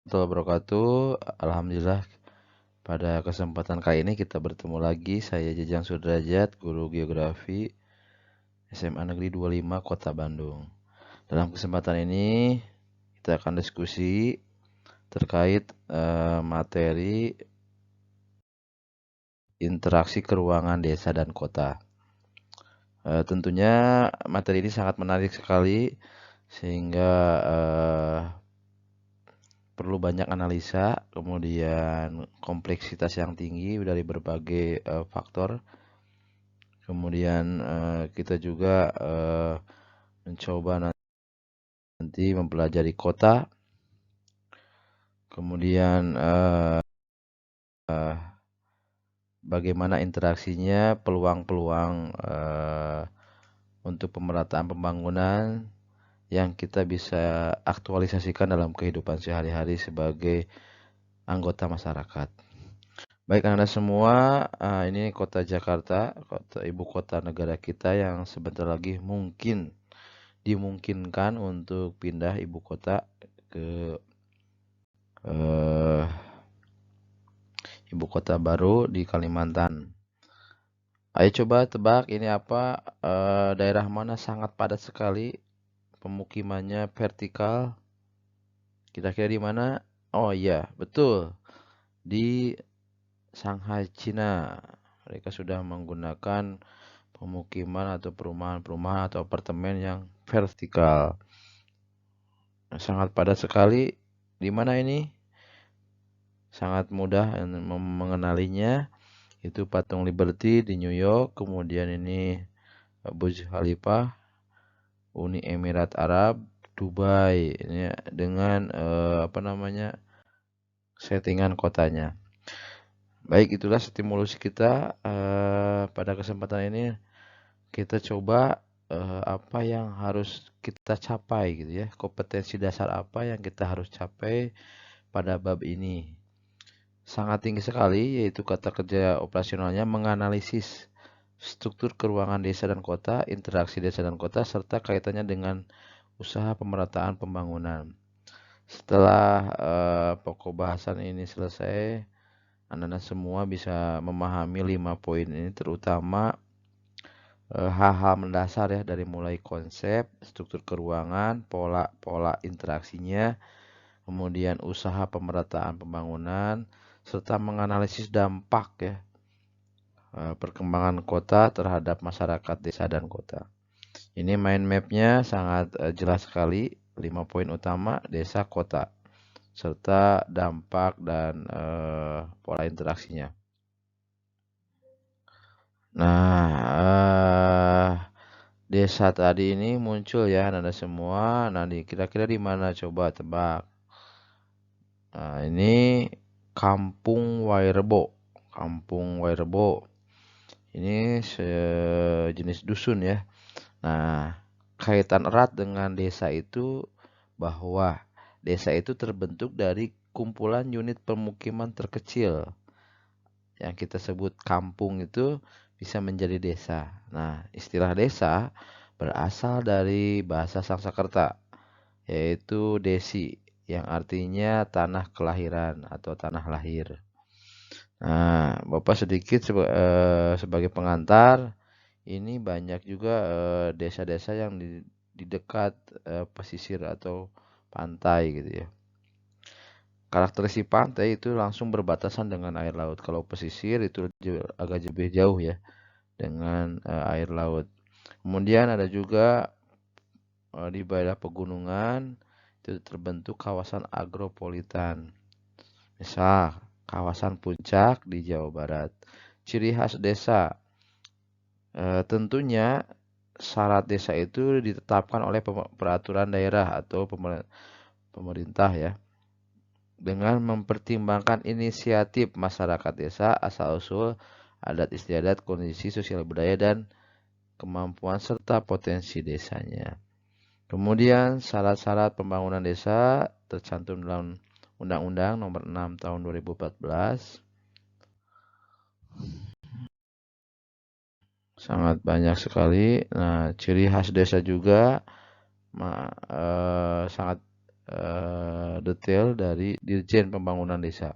Warahmatullahi wabarakatuh. Alhamdulillah pada kesempatan kali ini kita bertemu lagi. Saya Jajang Sudrajat, guru geografi SMA Negeri 25 Kota Bandung. Dalam kesempatan ini kita akan diskusi terkait materi interaksi keuangan desa dan kota. Tentunya materi ini sangat menarik sekali sehingga perlu banyak analisa, kemudian kompleksitas yang tinggi dari berbagai faktor. Kemudian kita juga mencoba nanti mempelajari kota, kemudian bagaimana interaksinya, peluang-peluang untuk pemerataan pembangunan yang kita bisa aktualisasikan dalam kehidupan sehari-hari sebagai anggota masyarakat. Baik Anda semua, ini kota Jakarta, ibu kota negara kita yang sebentar lagi dimungkinkan untuk pindah ibu kota ke ibu kota baru di Kalimantan. Ayo coba tebak ini apa, daerah mana sangat padat sekali, pemukimannya vertikal, kira-kira di mana? Oh iya, betul, di Shanghai, Cina. Mereka sudah menggunakan pemukiman atau perumahan-perumahan atau apartemen yang vertikal. Sangat padat sekali. Di mana ini? Sangat mudah mengenalinya. Itu Patung Liberty di New York. Kemudian ini Burj Khalifa, Uni Emirat Arab, Dubai. Ini dengan settingan kotanya. Baik, itulah stimulus kita pada kesempatan ini. Kita coba apa yang harus kita capai gitu ya, kompetensi dasar apa yang kita harus capai pada bab ini. Sangat tinggi sekali, yaitu kata kerja operasionalnya menganalisis struktur keuangan desa dan kota, interaksi desa dan kota, serta kaitannya dengan usaha pemerataan pembangunan. Setelah pokok bahasan ini selesai, Anda semua bisa memahami 5 poin ini, terutama hal-hal mendasar ya, dari mulai konsep, struktur keuangan, pola interaksinya, kemudian usaha pemerataan pembangunan, serta menganalisis dampak ya perkembangan kota terhadap masyarakat desa dan kota. Ini mind map-nya sangat jelas sekali, 5 poin utama desa kota, serta dampak dan pola interaksinya. Nah, desa tadi ini muncul ya Anda semua. Nah, kira-kira di mana coba tebak. Nah, ini Kampung Wairebo. Kampung Wairebo. Ini sejenis dusun ya. Nah, kaitan erat dengan desa itu bahwa desa itu terbentuk dari kumpulan unit pemukiman terkecil. Yang kita sebut kampung itu bisa menjadi desa. Nah, istilah desa berasal dari bahasa Sanskerta, yaitu desi, yang artinya tanah kelahiran atau tanah lahir. Nah, Bapak sedikit sebagai pengantar, ini banyak juga desa-desa yang di dekat pesisir atau pantai gitu ya. Karakteristik pantai itu langsung berbatasan dengan air laut. Kalau pesisir itu agak lebih jauh ya dengan air laut. Kemudian ada juga di daerah pegunungan itu terbentuk kawasan agropolitan. Misal kawasan Puncak di Jawa Barat. Ciri khas desa tentunya syarat desa itu ditetapkan oleh peraturan daerah atau pemerintah ya, dengan mempertimbangkan inisiatif masyarakat desa, asal-usul, adat istiadat, kondisi sosial budaya dan kemampuan serta potensi desanya. Kemudian syarat-syarat pembangunan desa tercantum dalam Undang-Undang Nomor 6 Tahun 2014. Sangat banyak sekali. Nah, ciri khas desa juga sangat detail dari Dirjen Pembangunan Desa.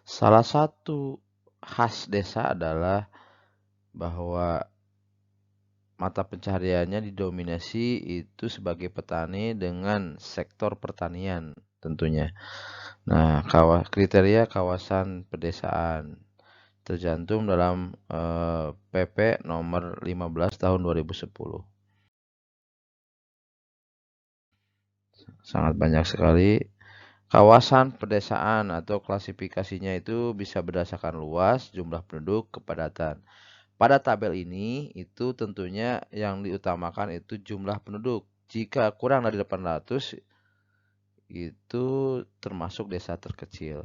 Salah satu khas desa adalah bahwa mata pencahariannya didominasi itu sebagai petani dengan sektor pertanian tentunya. Nah, kriteria kawasan pedesaan tercantum dalam PP nomor 15 tahun 2010. Sangat banyak sekali. Kawasan pedesaan atau klasifikasinya itu bisa berdasarkan luas, jumlah penduduk, kepadatan. Pada tabel ini itu tentunya yang diutamakan itu jumlah penduduk. Jika kurang dari 800 itu termasuk desa terkecil.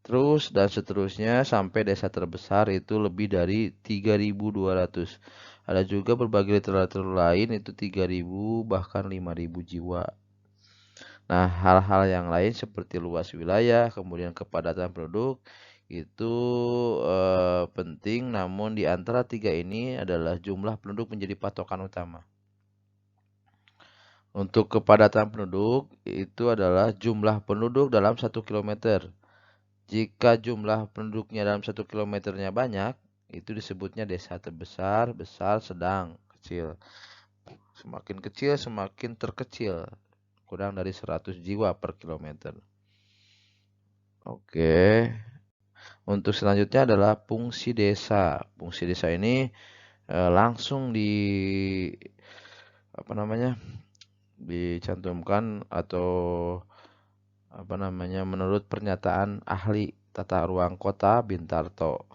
Terus dan seterusnya sampai desa terbesar itu lebih dari 3.200. Ada juga berbagai literatur lain itu 3.000 bahkan 5.000 jiwa. Nah, hal-hal yang lain seperti luas wilayah, kemudian kepadatan penduduk itu penting, namun di antara tiga ini adalah jumlah penduduk menjadi patokan utama. Untuk kepadatan penduduk itu adalah jumlah penduduk dalam 1 km. Jika jumlah penduduknya dalam 1 kilometernya banyak, itu disebutnya desa terbesar, besar, sedang, kecil. Semakin kecil, semakin terkecil. Kurang dari 100 jiwa per kilometer. Oke. Untuk selanjutnya adalah fungsi desa. Fungsi desa ini langsung dicantumkan atau menurut pernyataan ahli tata ruang kota Bintarto.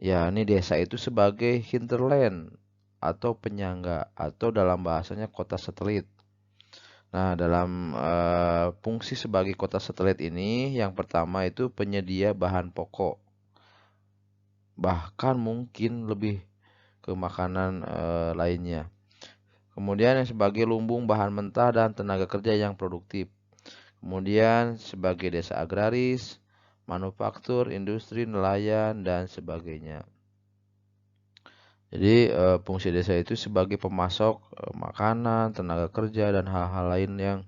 Ya, ini desa itu sebagai hinterland atau penyangga atau dalam bahasanya kota satelit. Nah, dalam fungsi sebagai kota satelit ini, yang pertama itu penyedia bahan pokok. Bahkan mungkin lebih ke makanan lainnya. Kemudian yang sebagai lumbung bahan mentah dan tenaga kerja yang produktif. Kemudian sebagai desa agraris, manufaktur, industri, nelayan, dan sebagainya. Jadi fungsi desa itu sebagai pemasok makanan, tenaga kerja, dan hal-hal lain yang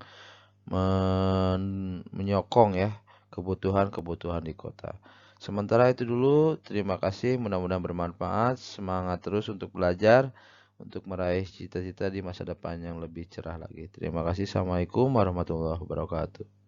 menyokong ya kebutuhan-kebutuhan di kota. Sementara itu dulu, terima kasih, mudah-mudahan bermanfaat. Semangat terus untuk belajar, untuk meraih cita-cita di masa depan yang lebih cerah lagi. Terima kasih. Assalamualaikum warahmatullahi wabarakatuh.